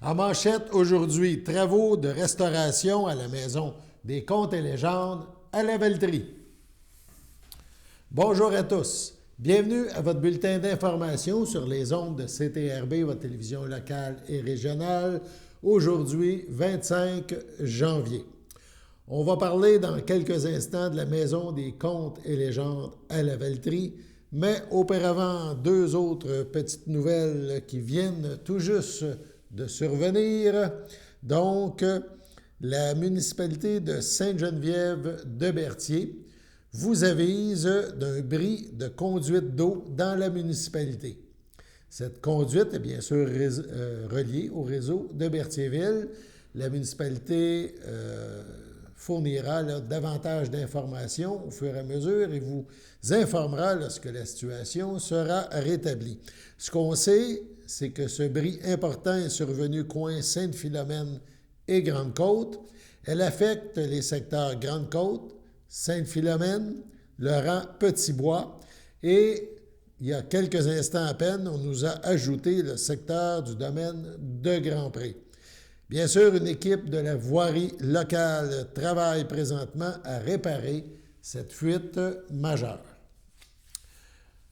En manchette aujourd'hui, travaux de restauration à la Maison des Contes et légendes à la Valtrie. Bonjour à tous. Bienvenue à votre bulletin d'information sur les ondes de CTRB, votre télévision locale et régionale. Aujourd'hui, 25 janvier. On va parler dans quelques instants de la Maison des Contes et légendes à la Valtrie, mais auparavant, deux autres petites nouvelles qui viennent tout juste de survenir. Donc, la municipalité de Sainte-Geneviève-de-Berthier vous avise d'un bris de conduite d'eau dans la municipalité. Cette conduite est bien sûr reliée au réseau de Berthierville. La municipalité fournira davantage d'informations au fur et à mesure et vous informera lorsque la situation sera rétablie. Ce qu'on sait, c'est que ce bris important est survenu coin Sainte-Philomène et Grande-Côte. Elle affecte les secteurs Grande-Côte, Sainte-Philomène, le rang Petit-Bois et il y a quelques instants à peine, on nous a ajouté le secteur du domaine de Grand-Pré. Bien sûr, une équipe de la voirie locale travaille présentement à réparer cette fuite majeure.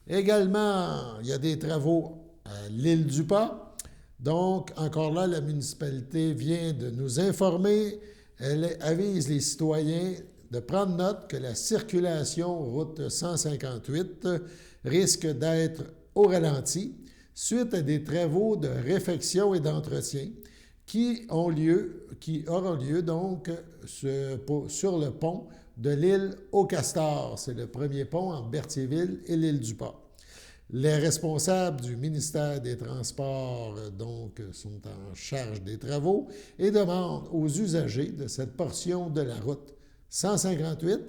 Également, il y a des travaux à l'île du Pas. Donc, encore là, la municipalité vient de nous informer. Elle avise les citoyens de prendre note que la circulation route 158 risque d'être au ralenti suite à des travaux de réfection et d'entretien qui auront lieu donc sur le pont de l'île aux Castors. C'est le premier pont entre Berthierville et l'île du Pas. Les responsables du ministère des Transports donc sont en charge des travaux et demandent aux usagers de cette portion de la route 158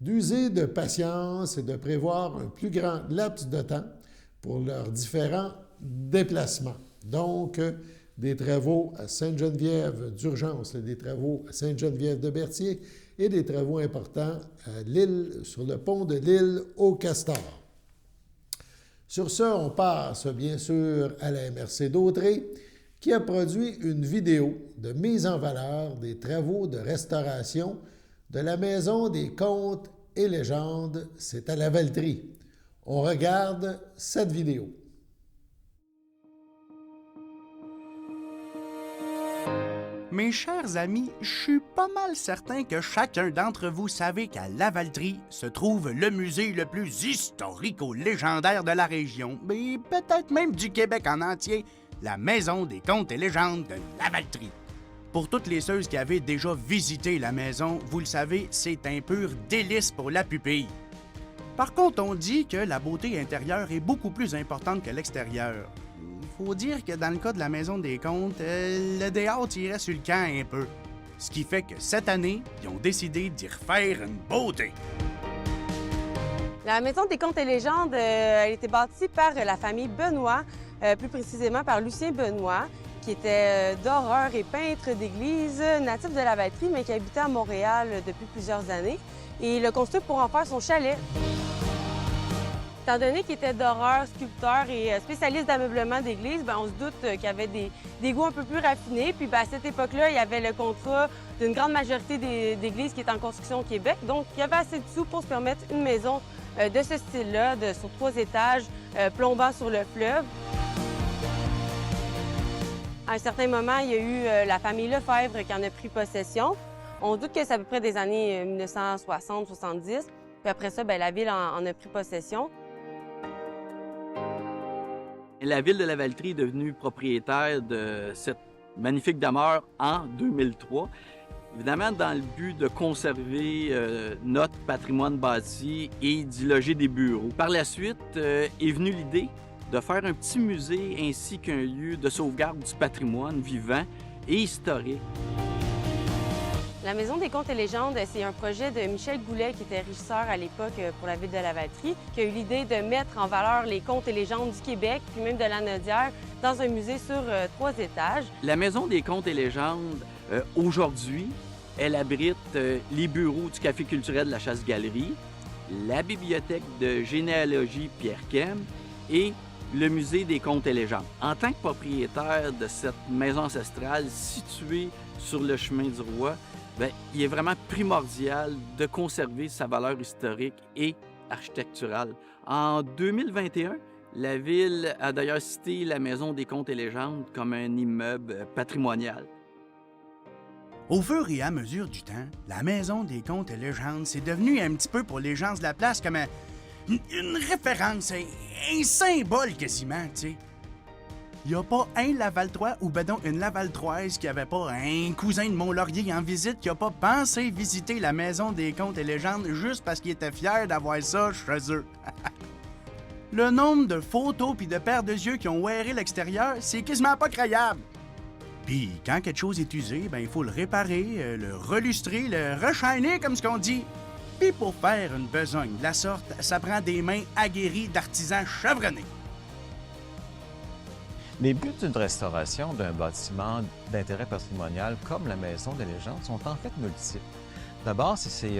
d'user de patience et de prévoir un plus grand laps de temps pour leurs différents déplacements. Donc, des travaux à Sainte-Geneviève d'urgence, des travaux à Sainte-Geneviève-de-Berthier et des travaux importants à l'île, sur le pont de l'île aux Castors. Sur ce, on passe bien sûr à la MRC d'Autrey qui a produit une vidéo de mise en valeur des travaux de restauration de la Maison des Contes et légendes, c'est à la Valtrie. On regarde cette vidéo. Mes chers amis, je suis pas mal certain que chacun d'entre vous savez qu'à La Valtrie se trouve le musée le plus historico-légendaire de la région, mais peut-être même du Québec en entier, la Maison des Contes et légendes de La Valtrie. Pour toutes les ceux qui avaient déjà visité la maison, vous le savez, c'est un pur délice pour la pupille. Par contre, on dit que la beauté intérieure est beaucoup plus importante que l'extérieure. Il faut dire que dans le cas de la Maison des Contes, le dehors tirait sur le camp un peu. Ce qui fait que cette année, ils ont décidé d'y refaire une beauté. La Maison des Contes et légendes a été bâtie par la famille Benoît, plus précisément par Lucien Benoît, qui était doreur et peintre d'église, natif de la Valtrie, mais qui habitait à Montréal depuis plusieurs années. Et il l'a construit pour en faire son chalet. Étant donné qu'il était doreur, sculpteur et spécialiste d'ameublement d'église, on se doute qu'il y avait des goûts un peu plus raffinés. Puis à cette époque-là, il y avait le contrat d'une grande majorité d'églises qui est en construction au Québec. Donc, il y avait assez de sous pour se permettre une maison de ce style-là, sur 3 étages, plombant sur le fleuve. À un certain moment, il y a eu la famille Lefebvre qui en a pris possession. On doute que c'est à peu près des années 1960-70. Puis après ça, la ville en a pris possession. La ville de la Valtrie est devenue propriétaire de cette magnifique demeure en 2003. Évidemment, dans le but de conserver notre patrimoine bâti et d'y loger des bureaux. Par la suite, est venue l'idée de faire un petit musée ainsi qu'un lieu de sauvegarde du patrimoine vivant et historique. La Maison des Contes et légendes, c'est un projet de Michel Goulet, qui était régisseur à l'époque pour la ville de la Valtrie, qui a eu l'idée de mettre en valeur les contes et légendes du Québec, puis même de la Naudière, dans un musée sur 3 étages. La Maison des Contes et légendes, aujourd'hui, elle abrite les bureaux du Café culturel de la Chasse-Galerie, la bibliothèque de généalogie Pierre Kem et le Musée des Contes et légendes. En tant que propriétaire de cette maison ancestrale située sur le chemin du roi, bien, il est vraiment primordial de conserver sa valeur historique et architecturale. En 2021, la Ville a d'ailleurs cité la Maison des Contes et légendes comme un immeuble patrimonial. Au fur et à mesure du temps, la Maison des Contes et légendes, c'est devenu un petit peu pour les gens de la place comme une référence, un symbole quasiment, tu sais. Il n'y a pas un Lavaltrois ou ben donc une Lavaltroise qui avait pas un cousin de Mont-Laurier en visite qui a pas pensé visiter la Maison des Contes et légendes juste parce qu'il était fier d'avoir ça chez eux. Le nombre de photos puis de paires de yeux qui ont wearé l'extérieur, c'est quasiment pas croyable. Puis quand quelque chose est usé, ben il faut le réparer, le relustrer, le reshiner comme ce qu'on dit. Puis pour faire une besogne de la sorte, ça prend des mains aguerries d'artisans chevronnés. Les buts d'une restauration d'un bâtiment d'intérêt patrimonial comme la Maison des légendes sont en fait multiples. D'abord, c'est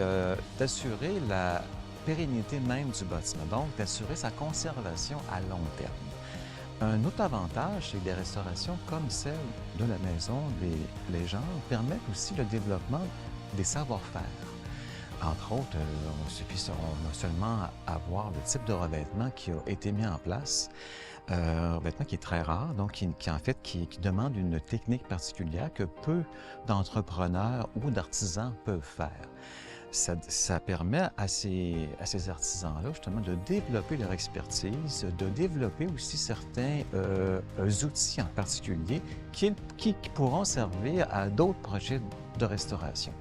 d'assurer la pérennité même du bâtiment, donc d'assurer sa conservation à long terme. Un autre avantage, c'est que les restaurations comme celle de la Maison des légendes permettent aussi le développement des savoir-faire. Entre autres, on a seulement à voir le type de revêtement qui a été mis en place. Un revêtement qui est très rare, donc qui demande une technique particulière que peu d'entrepreneurs ou d'artisans peuvent faire. Ça permet à ces artisans-là, justement, de développer leur expertise, de développer aussi certains outils en particulier qui pourront servir à d'autres projets de restauration.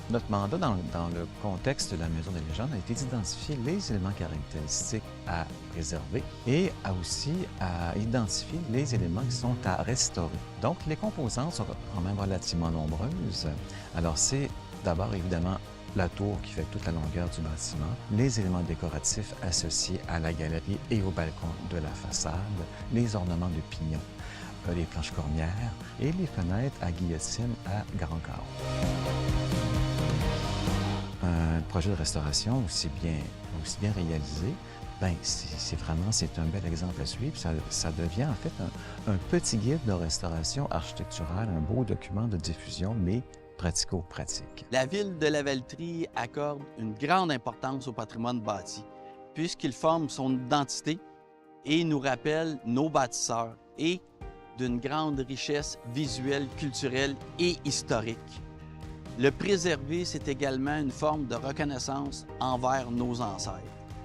Notre mandat dans le contexte de la Maison des légendes a été d'identifier les éléments caractéristiques à préserver et aussi à identifier les éléments qui sont à restaurer. Donc, les composantes sont quand même relativement nombreuses. Alors, c'est d'abord évidemment la tour qui fait toute la longueur du bâtiment, les éléments décoratifs associés à la galerie et au balcon de la façade, les ornements de pignons, les planches cornières et les fenêtres à guillotine à grand quart. Un projet de restauration aussi bien réalisé, bien, c'est un bel exemple à suivre. Ça devient en fait un petit guide de restauration architecturale, un beau document de diffusion, mais pratico-pratique. La Ville de Lavaltrie accorde une grande importance au patrimoine bâti, puisqu'il forme son identité et nous rappelle nos bâtisseurs et d'une grande richesse visuelle, culturelle et historique. Le préserver, c'est également une forme de reconnaissance envers nos ancêtres.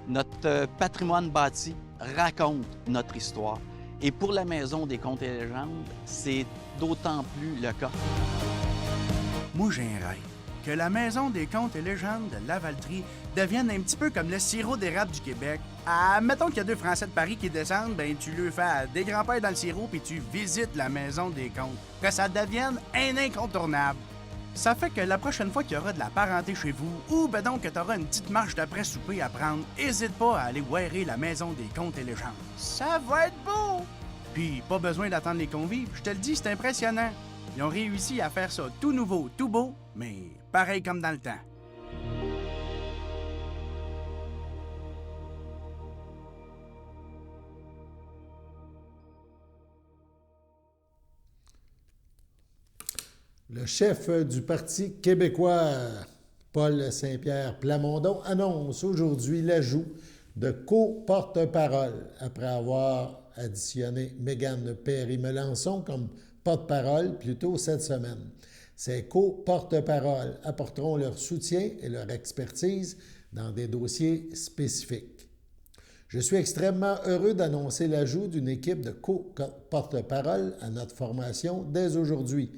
Notre patrimoine bâti raconte notre histoire. Et pour la Maison des Contes et légendes, c'est d'autant plus le cas. Moi, j'ai un rêve. Que la Maison des Contes et légendes de Lavaltrie devienne un petit peu comme le sirop d'érable du Québec. Mettons qu'il y a deux Français de Paris qui descendent, ben tu leur fais des grands-pères dans le sirop puis tu visites la Maison des Contes. Que ça devienne un incontournable. Ça fait que la prochaine fois qu'il y aura de la parenté chez vous, ou ben donc que tu auras une petite marche d'après-souper à prendre, hésite pas à aller wearer la Maison des Contes et légendes. Ça va être beau! Puis, pas besoin d'attendre les convives, je te le dis, c'est impressionnant. Ils ont réussi à faire ça tout nouveau, tout beau, mais pareil comme dans le temps. Le chef du Parti québécois, Paul Saint-Pierre Plamondon, annonce aujourd'hui l'ajout de co-porte-parole après avoir additionné Mégane Perry-Melançon comme porte-parole plus tôt cette semaine. Ces co-porte-parole apporteront leur soutien et leur expertise dans des dossiers spécifiques. Je suis extrêmement heureux d'annoncer l'ajout d'une équipe de co-porte-parole à notre formation dès aujourd'hui.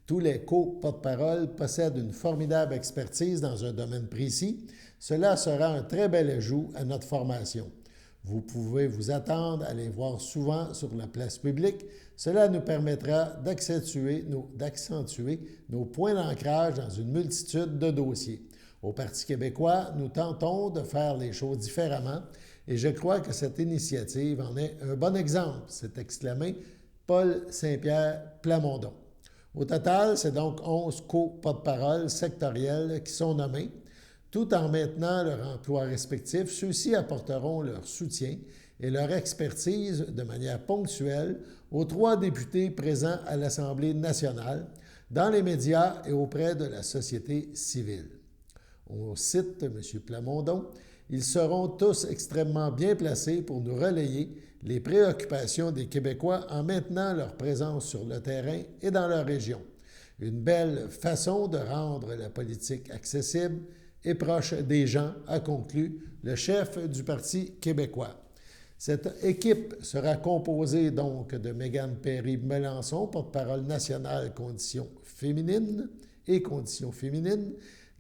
Tous les co-porte-parole possèdent une formidable expertise dans un domaine précis. Cela sera un très bel ajout à notre formation. Vous pouvez vous attendre à les voir souvent sur la place publique. Cela nous permettra d'accentuer nos points d'ancrage dans une multitude de dossiers. Au Parti québécois, nous tentons de faire les choses différemment et je crois que cette initiative en est un bon exemple, s'est exclamé Paul Saint-Pierre Plamondon. Au total, c'est donc 11 co-porte-parole sectoriels qui sont nommés. tout en maintenant leur emploi respectif. Ceux-ci apporteront leur soutien et leur expertise de manière ponctuelle aux 3 députés présents à l'Assemblée nationale, dans les médias et auprès de la société civile. On cite M. Plamondon, « Ils seront tous extrêmement bien placés pour nous relayer les préoccupations des Québécois en maintenant leur présence sur le terrain et dans leur région. Une belle façon de rendre la politique accessible et proche des gens », a conclu le chef du Parti québécois. Cette équipe sera composée donc de Mégane Perry-Melançon, porte-parole nationale Conditions féminines,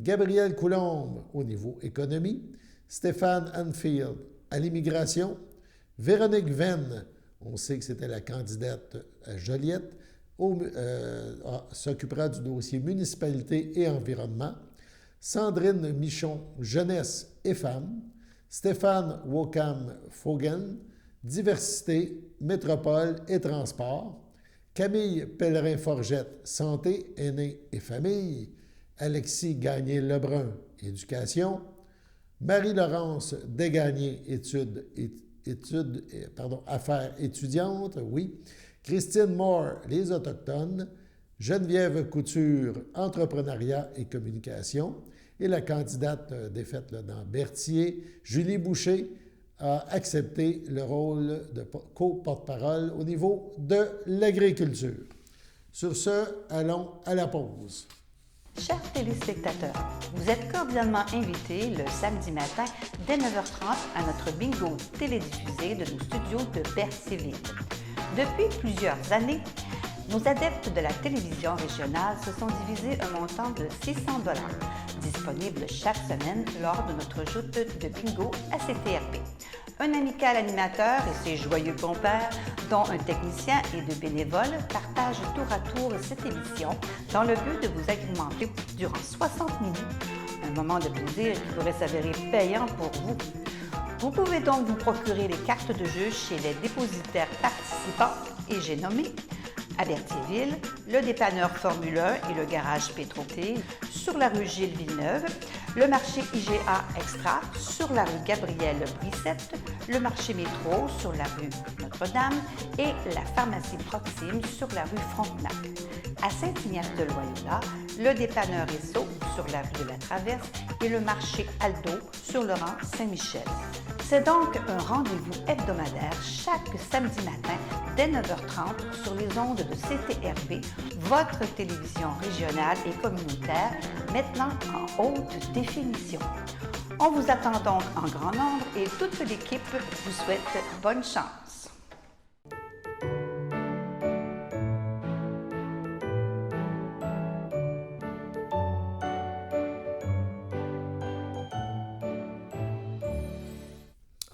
Gabrielle Coulombe au niveau économie, Stéphane Anfield à l'immigration, Véronique Venn, on sait que c'était la candidate à Joliette, s'occupera du dossier municipalité et environnement, Sandrine Michon, jeunesse et femmes, Stéphane Wokam-Fogen, diversité, métropole et transport, Camille Pellerin-Forgette, santé, aînés et famille, Alexis Gagné-Lebrun, éducation, Marie-Laurence Desgagnés, affaires étudiantes, oui, Christine Moore, les Autochtones, Geneviève Couture, entrepreneuriat et communication, et la candidate défaite dans Berthier, Julie Boucher, a accepté le rôle de co-porte-parole au niveau de l'agriculture. Sur ce, allons à la pause. Chers téléspectateurs, vous êtes cordialement invités le samedi matin dès 9h30 à notre bingo télédiffusé de nos studios de Berthierville. Depuis plusieurs années, nos adeptes de la télévision régionale se sont divisés un montant de 600 $, disponible chaque semaine lors de notre joute de bingo à CTRP. Un amical animateur et ses joyeux compères, dont un technicien et 2 bénévoles, partagent tour à tour cette émission dans le but de vous agrémenter durant 60 minutes. Un moment de plaisir qui pourrait s'avérer payant pour vous. Vous pouvez donc vous procurer les cartes de jeu chez les dépositaires participants et j'ai nommé à Berthierville, le dépanneur Formule 1 et le garage Pétroté, sur la rue Gilles Villeneuve, le marché IGA Extra sur la rue Gabrielle Brissette, le marché Métro sur la rue Notre-Dame et la pharmacie Proxime sur la rue Frontenac. À Saint-Ignace-de-Loyola, le dépanneur Esso sur la rue de la Traverse et le marché Aldo sur le rang Saint-Michel. C'est donc un rendez-vous hebdomadaire chaque samedi matin dès 9h30 sur les ondes de CTRP, votre télévision régionale et communautaire, maintenant en haute définition. On vous attend donc en grand nombre et toute l'équipe vous souhaite bonne chance.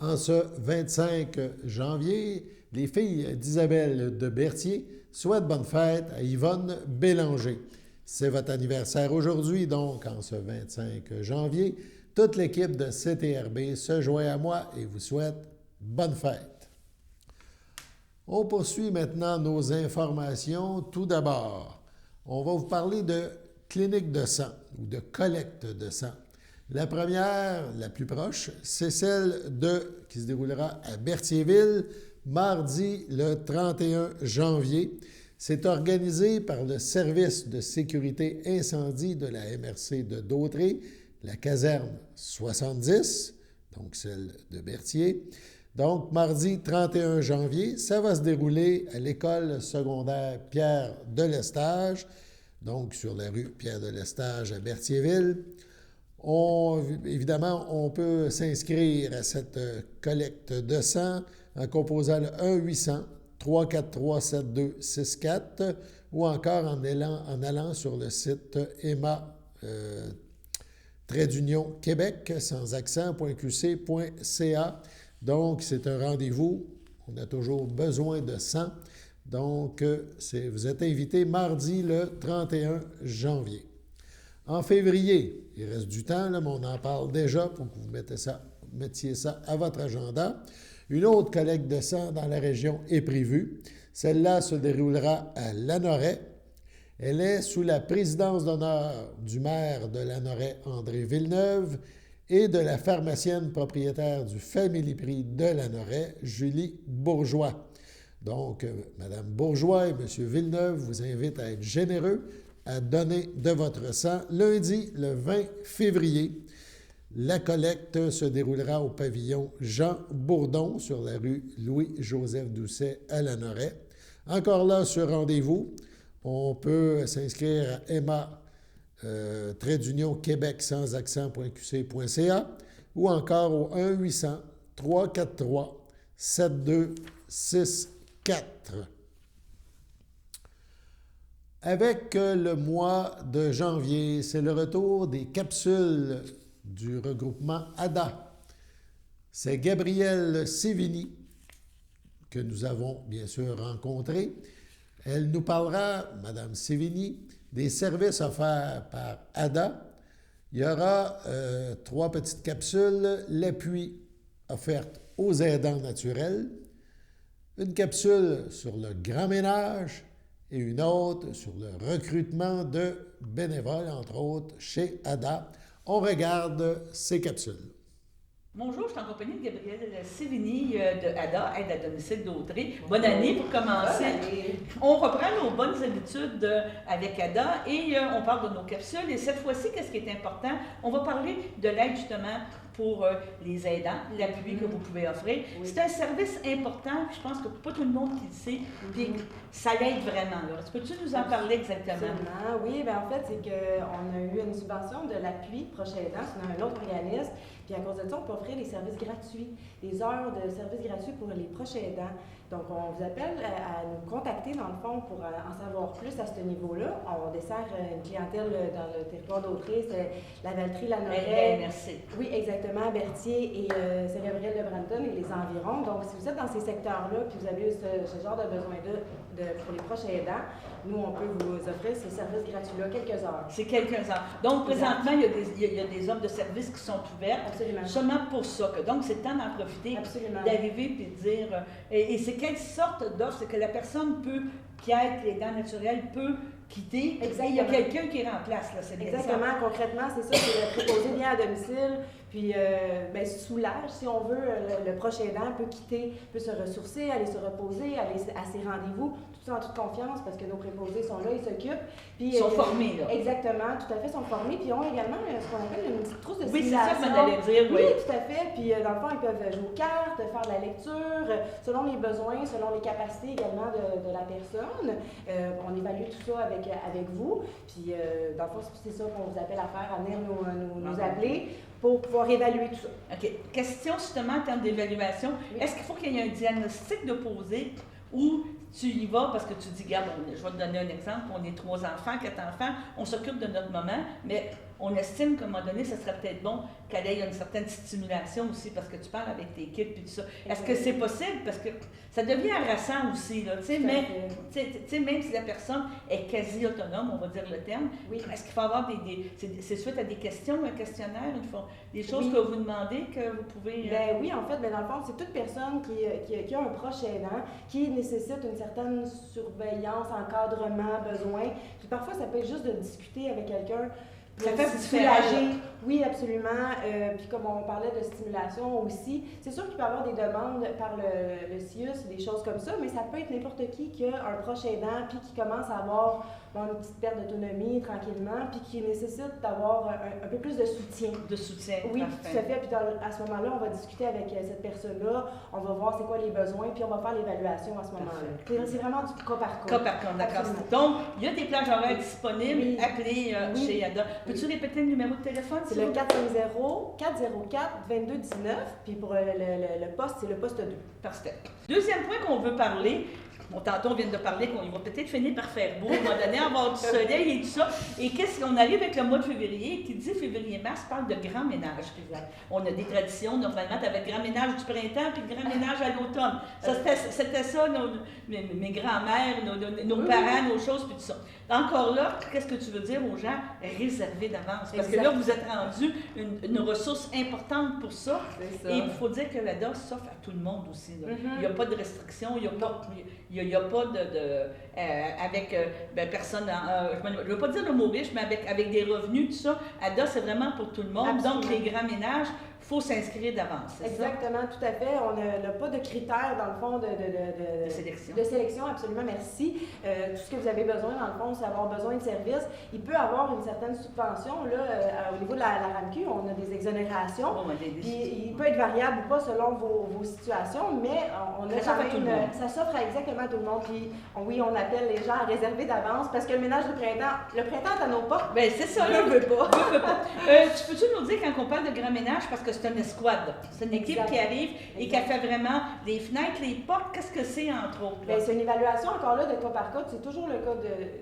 En ce 25 janvier, les filles d'Isabelle de Berthier souhaitent bonne fête à Yvonne Bélanger. C'est votre anniversaire aujourd'hui, donc en ce 25 janvier. Toute l'équipe de CTRB se joint à moi et vous souhaite bonne fête. On poursuit maintenant nos informations. Tout d'abord, on va vous parler de clinique de sang ou de collecte de sang. La première, la plus proche, c'est celle qui se déroulera à Berthierville, mardi le 31 janvier. C'est organisé par le service de sécurité incendie de la MRC de Dautré, la caserne 70, donc celle de Berthier. Donc, mardi 31 janvier, ça va se dérouler à l'école secondaire Pierre de Lestage, donc sur la rue Pierre de Lestage à Berthierville. Évidemment, on peut s'inscrire à cette collecte de sang en composant le 1-800-343-7264 ou encore en allant sur le site EMA-Québec, sans accent.qc.ca. Donc, c'est un rendez-vous. On a toujours besoin de sang. Donc, vous êtes invités mardi le 31 janvier. En février, il reste du temps, là, mais on en parle déjà pour que vous mettiez ça à votre agenda. Une autre collecte de sang dans la région est prévue. Celle-là se déroulera à Lanoret. Elle est sous la présidence d'honneur du maire de Lanoraie, André Villeneuve, et de la pharmacienne propriétaire du Family Prix de Lanoraie, Julie Bourgeois. Donc, Mme Bourgeois et M. Villeneuve vous invitent à être généreux, à donner de votre sang. Lundi, le 20 février, la collecte se déroulera au pavillon Jean Bourdon sur la rue Louis-Joseph Doucet à Lanoraie. Encore là, sur rendez-vous, on peut s'inscrire à Emma Québec sans accent.qc.ca ou encore au 1-800-343-7264. Avec le mois de janvier, c'est le retour des capsules du regroupement ADA. C'est Gabrielle Sévigny que nous avons bien sûr rencontrée. Elle nous parlera, Mme Sévigny, des services offerts par ADA. Il y aura 3 petites capsules, l'appui offert aux aidants naturels, une capsule sur le grand ménage et une autre sur le recrutement de bénévoles, entre autres, chez ADA. On regarde ces capsules. Bonjour, je suis en compagnie de Gabrielle Sévigny de ADA, Aide à domicile d'Audrey. Bonne année pour commencer. On reprend nos bonnes habitudes avec ADA et on parle de nos capsules. Et cette fois-ci, qu'est-ce qui est important? On va parler de l'aide justement pour les aidants, l'appui que vous pouvez offrir. Oui. C'est un service important, je pense que pas tout le monde qui le sait, puis ça l'aide vraiment. Est-ce que tu nous en parler exactement? Absolument, oui. Bien, en fait, c'est qu'on a eu une subvention de l'appui Proche Aidant, c'est un autre organisme, puis à cause de ça, on peut offrir des services gratuits, des heures de services gratuits pour les proches aidants. Donc, on vous appelle à nous contacter, dans le fond, pour en savoir plus à ce niveau-là. On dessert une clientèle dans le territoire d'Audrey, c'est la Valtrie, Lanoraie. Merci. Oui, exactement, Berthier et Saint-Gabriel de Brampton et les environs. Donc, si vous êtes dans ces secteurs-là, puis vous avez ce genre de besoin-là pour les proches aidants, nous, on peut vous offrir ces services gratuits-là quelques heures. C'est quelques heures. Donc, présentement, il y a des offres de services qui sont ouvertes. Absolument. Seulement pour ça. Donc, c'est le temps d'en profiter, d'arriver et de dire... Et c'est quelle sorte d'offre? C'est que la personne peut, qui a l'aidant naturel, peut quitter. Exactement. Et il y a quelqu'un qui remplace. Là, c'est exactement. Concrètement, c'est ça. C'est le préposé bien à domicile. Puis, soulage, si on veut, le proche aidant peut quitter, peut se ressourcer, aller se reposer, aller à ses rendez-vous, tout ça en toute confiance parce que nos préposés sont là, ils s'occupent. Puis, ils sont formés, là. Exactement, tout à fait, ils sont formés. Puis, ils ont également ce qu'on appelle une petite trousse de simulation. simulation. Oui, c'est ça que j'allais dire, oui. Oui, tout à fait. Puis, dans le fond, ils peuvent jouer aux cartes, faire de la lecture, selon les besoins, selon les capacités également de la personne. On évalue tout ça avec vous. Puis, dans le fond, c'est ça qu'on vous appelle à faire, à venir nous appeler pour pouvoir évaluer tout ça. OK. Question justement en termes d'évaluation. Oui. Est-ce qu'il faut qu'il y ait un diagnostic de poser ou tu y vas parce que tu dis, regarde, je vais te donner un exemple, on est 3 enfants, 4 enfants, on s'occupe de notre maman, mais on estime qu'à un moment donné, ce serait peut-être bon qu'elle ait une certaine stimulation aussi, parce que tu parles avec tes kids et tout ça. Est-ce que c'est possible? Parce que ça devient harassant aussi, là, tu sais, mais même si la personne est quasi autonome, on va dire le terme, oui. Est-ce qu'il faut avoir c'est suite à des questions, un questionnaire, des choses que vous demandez que vous pouvez... Oui, en fait, dans le fond, c'est toute personne qui a un proche aidant, qui nécessite une certaine surveillance, encadrement, besoin. Puis parfois, ça peut être juste de discuter avec quelqu'un. Ça fait soulager. Oui, absolument. Puis comme on parlait de stimulation aussi, c'est sûr qu'il peut y avoir des demandes par le CIUS, des choses comme ça, mais ça peut être n'importe qui a un proche aidant puis qui commence à avoir une petite perte d'autonomie tranquillement puis qui nécessite d'avoir un peu plus de soutien. De soutien, oui, parfait. tout à fait. Puis à ce moment-là, on va discuter avec cette personne-là, on va voir c'est quoi les besoins puis on va faire l'évaluation à ce moment-là. C'est vraiment du cas par cas. Cas par cas, d'accord. Donc, il y a des plages horaires disponibles, oui. Appelez chez ADA. Peux-tu répéter le numéro de téléphone? C'est le 450-404-2219, puis pour le poste, c'est le poste 2. Parfait. Deuxième point qu'on veut parler, tantôt on vient de parler qu'on va peut-être finir par faire beau, à un moment donné, avoir du soleil et tout ça. Et qu'est-ce qu'on arrive avec le mois de février, qui dit février-mars, parle de grand ménage. On a des traditions, normalement, tu avais le grand ménage du printemps puis le grand ménage à l'automne. C'était ça, mes grands-mères, nos parents, nos choses, puis tout ça. Encore là, qu'est-ce que tu veux dire aux gens? Réserver d'avance. Parce que là, vous êtes rendu une ressource importante pour ça. Et il faut dire que l'ADA s'offre à tout le monde aussi. Il n'y a pas de restrictions, il Il n'y a pas avec personne, je ne veux pas dire le mot riche, mais avec des revenus, tout ça. ADA, c'est vraiment pour tout le monde. Absolument. Donc, les grands ménages, il faut s'inscrire d'avance. Exactement, tout à fait. On n'a pas de critères, dans le fond, De sélection. De sélection, absolument, merci. Tout ce que vous avez besoin, dans le fond, c'est avoir besoin de services. Il peut avoir une certaine subvention. Là, au niveau de la RAMQ, on a des exonérations. Puis, il peut être variable ou pas selon vos situations, mais on a ça quand même... Ça s'offre à exactement tout le monde. Puis, oui, on appelle les gens à réserver d'avance parce que le ménage de printemps, le printemps est à nos portes. Bien, c'est ça, là. veut pas. Tu peux-tu nous dire, quand on parle de grand ménage, parce que c'est une escouade, c'est une équipe qui arrive et qui a fait vraiment les fenêtres, les portes, qu'est-ce que c'est, entre autres? Bien, c'est une évaluation, encore là, de cas par cas. C'est toujours le cas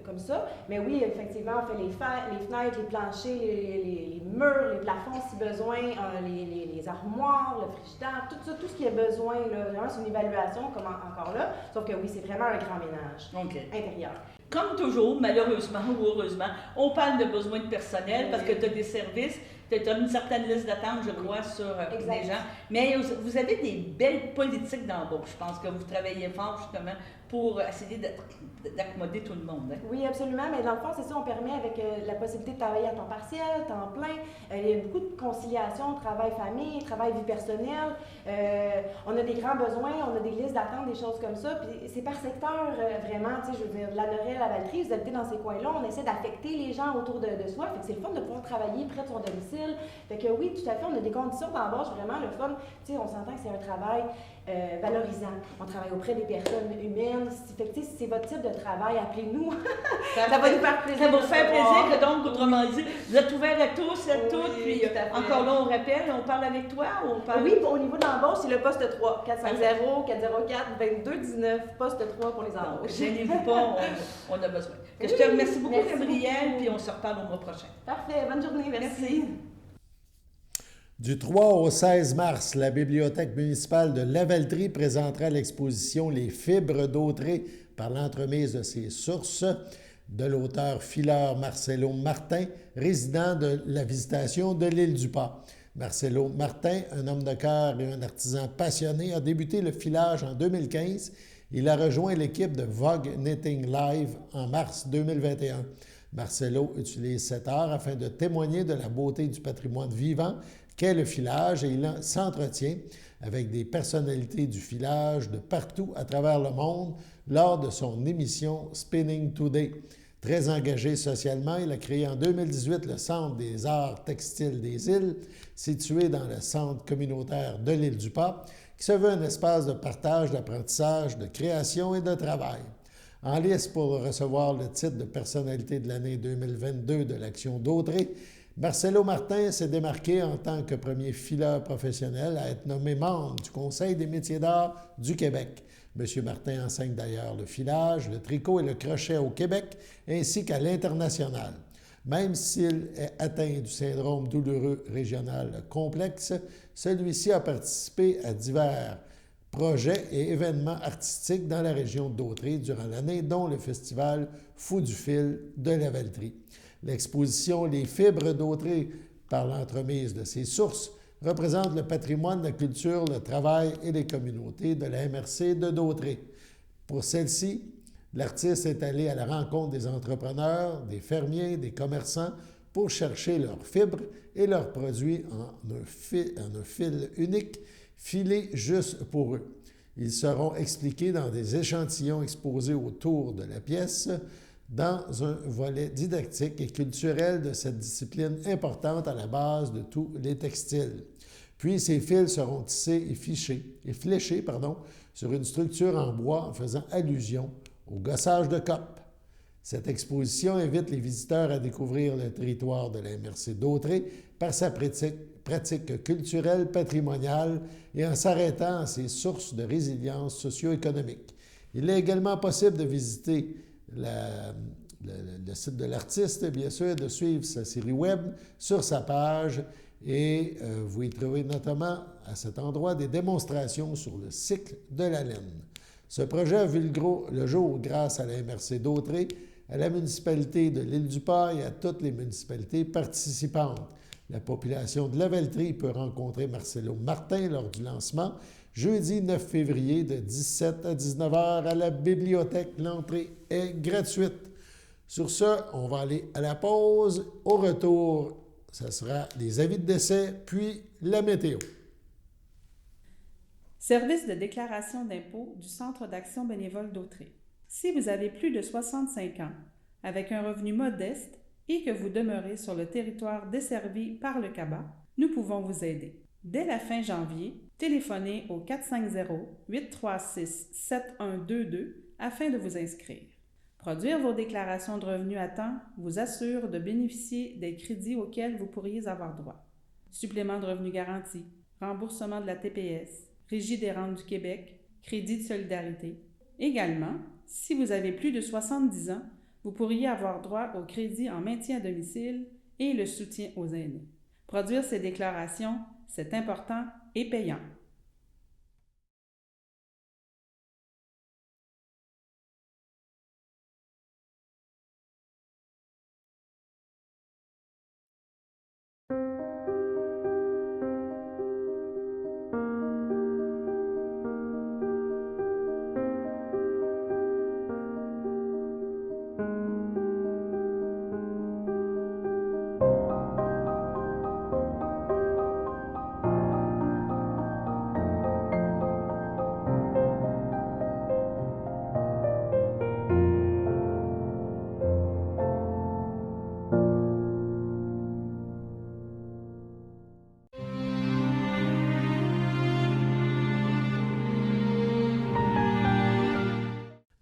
comme ça. Mais oui, effectivement, on fait les fenêtres, les planchers, les murs, les plafonds, si besoin, les armoires, le frigidaire, tout ça, tout ce qui est besoin, là. Vraiment, c'est une évaluation, comme encore là. Sauf que oui, c'est vraiment un grand ménage intérieur. Comme toujours, malheureusement ou heureusement, on parle de besoins de personnel parce que tu as des services, tu as une certaine liste d'attente, je crois, sur des gens. Mais vous avez des belles politiques d'embauche. Je pense que vous travaillez fort, justement, pour essayer d'accommoder tout le monde. Hein? Oui, absolument. Mais dans le fond, c'est ça, on permet avec la possibilité de travailler à temps partiel, temps plein. Il y a beaucoup de conciliation, travail-famille, travail-vie personnelle. On a des grands besoins, on a des listes d'attente, des choses comme ça. Puis c'est par secteur, vraiment, tu sais, je veux dire, la Lorraine, la Valtrie, vous habitez dans ces coins-là, on essaie d'affecter les gens autour de soi. Fait que c'est le fun de pouvoir travailler près de son domicile. Fait que oui, tout à fait, on a des conditions d'embauche vraiment le fun. Tu sais, on s'entend que c'est un travail valorisant. On travaille auprès des personnes humaines. Fait que, si c'est votre type de travail, appelez-nous. Ça va nous faire plaisir. Ça va vous faire plaisir que, donc, autrement dit, vous êtes ouverts à tous, à toutes. Puis encore là, on rappelle, on parle avec toi ou on parle... Oui, au niveau de l'embauche, c'est le poste 3. 450-404-2219, poste 3 pour les embauches. Gênez-vous pas, on a besoin. Je te remercie beaucoup, Gabrielle, puis on se reparle au mois prochain. Parfait, bonne journée, merci. Du 3 au 16 mars, la Bibliothèque municipale de Lavaltrie présentera l'exposition Les fibres d'Autrey par l'entremise de ses sources de l'auteur fileur Marcelo Martin, résident de la Visitation de l'île du Pas. Marcelo Martin, un homme de cœur et un artisan passionné, a débuté le filage en 2015. Il a rejoint l'équipe de Vogue Knitting Live en mars 2021. Marcelo utilise cet art afin de témoigner de la beauté du patrimoine vivant qu'est le filage et il s'entretient avec des personnalités du filage de partout à travers le monde lors de son émission Spinning Today. Très engagé socialement, il a créé en 2018 le Centre des arts textiles des îles, situé dans le centre communautaire de l'île du Pas, qui se veut un espace de partage, d'apprentissage, de création et de travail. En lice pour recevoir le titre de personnalité de l'année 2022 de l'Action d'Autrey, Marcelo Martin s'est démarqué en tant que premier fileur professionnel à être nommé membre du Conseil des métiers d'art du Québec. M. Martin enseigne d'ailleurs le filage, le tricot et le crochet au Québec ainsi qu'à l'international. Même s'il est atteint du syndrome douloureux régional complexe, celui-ci a participé à divers projets et événements artistiques dans la région d'Autrey durant l'année, dont le festival Fou du fil de Lavaltrie. L'exposition Les fibres d'Autrey par l'entremise de ses sources représente le patrimoine, la culture, le travail et les communautés de la MRC de d'Autrey. Pour celle-ci, l'artiste est allé à la rencontre des entrepreneurs, des fermiers, des commerçants pour chercher leurs fibres et leurs produits en un fil unique, filé juste pour eux. Ils seront expliqués dans des échantillons exposés autour de la pièce, dans un volet didactique et culturel de cette discipline importante à la base de tous les textiles. Puis, ces fils seront tissés et fléchés sur une structure en bois en faisant allusion au gossage de cope. Cette exposition invite les visiteurs à découvrir le territoire de la MRC d'Autrey par sa pratique culturelle, patrimoniale et en s'arrêtant à ses sources de résilience socio-économique. Il est également possible de visiter le site de l'artiste, bien sûr, de suivre sa série web sur sa page et vous y trouvez notamment à cet endroit des démonstrations sur le cycle de la laine. Ce projet a vu le jour grâce à la MRC d'Autrey, à la municipalité de l'île du Pas et à toutes les municipalités participantes. La population de Lavaltrie peut rencontrer Marcelo Martin lors du lancement jeudi 9 février de 17 à 19 h à la bibliothèque. L'entrée est gratuite. Sur ce, on va aller à la pause. Au retour, ce sera les avis de décès, puis la météo. Service de déclaration d'impôt du Centre d'action bénévole d'Autrey. Si vous avez plus de 65 ans, avec un revenu modeste et que vous demeurez sur le territoire desservi par le CABA, nous pouvons vous aider. Dès la fin janvier, téléphonez au 450-836-7122 afin de vous inscrire. Produire vos déclarations de revenus à temps vous assure de bénéficier des crédits auxquels vous pourriez avoir droit. Supplément de revenus garanti, remboursement de la TPS, Régie des rentes du Québec, crédit de solidarité. Également, si vous avez plus de 70 ans, vous pourriez avoir droit au crédit en maintien à domicile et le soutien aux aînés. Produire ces déclarations, c'est important et payant.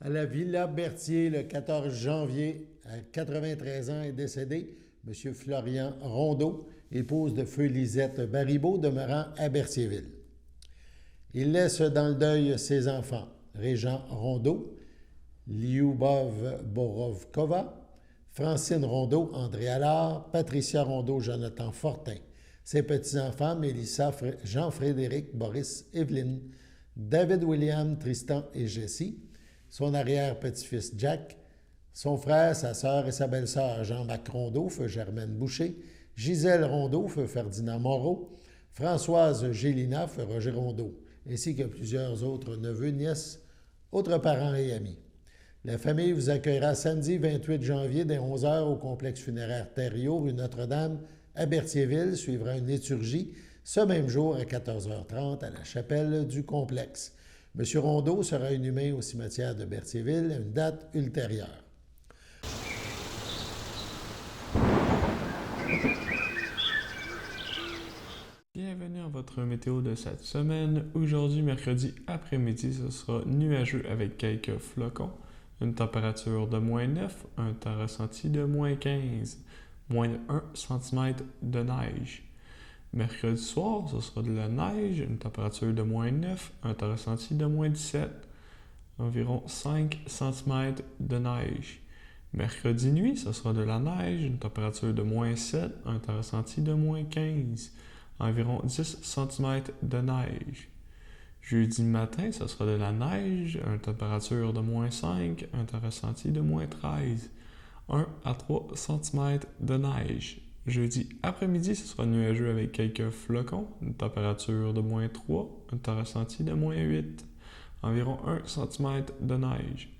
À la Villa Berthier, le 14 janvier, à 93 ans, est décédé M. Florian Rondeau, épouse de feu Lisette Baribeau, demeurant à Berthierville. Il laisse dans le deuil ses enfants, Régent Rondeau, Liubov Borovkova, Francine Rondeau, André Allard, Patricia Rondeau, Jonathan Fortin. Ses petits-enfants, Mélissa, Jean-Frédéric, Boris, Evelyne, David William, Tristan et Jessie, son arrière-petit-fils Jack, son frère, sa sœur et sa belle-sœur Jean-Marc Rondeau, feu Germaine Boucher, Gisèle Rondeau, feu Ferdinand Moreau, Françoise Gélina, feu Roger Rondeau, ainsi que plusieurs autres neveux, nièces, autres parents et amis. La famille vous accueillera samedi 28 janvier dès 11 h au complexe funéraire Thériault, rue Notre-Dame, à Berthierville. Suivra une liturgie ce même jour à 14h30 à la chapelle du complexe. M. Rondeau sera inhumé au cimetière de Berthierville à une date ultérieure. Bienvenue à votre météo de cette semaine. Aujourd'hui, mercredi après-midi, ce sera nuageux avec quelques flocons. Une température de -9, un temps ressenti de -15, -1 cm de neige. Mercredi soir, ce sera de la neige, une température de -9, un temps ressenti de -17, environ 5 cm de neige. Mercredi nuit, ce sera de la neige, une température de -7, un temps ressenti de -15, environ 10 cm de neige. Jeudi matin, ce sera de la neige, une température de -5, un temps ressenti de -13, 1 à 3 cm de neige. Jeudi après-midi, ce sera nuageux avec quelques flocons, une température de -3, un temps ressenti de -8, environ 1 cm de neige.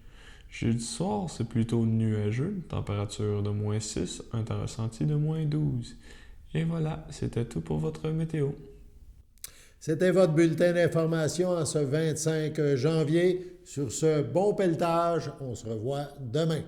Jeudi soir, c'est plutôt nuageux, une température de -6, un temps ressenti de -12. Et voilà, c'était tout pour votre météo. C'était votre bulletin d'information en ce 25 janvier. Sur ce, bon pelletage, on se revoit demain.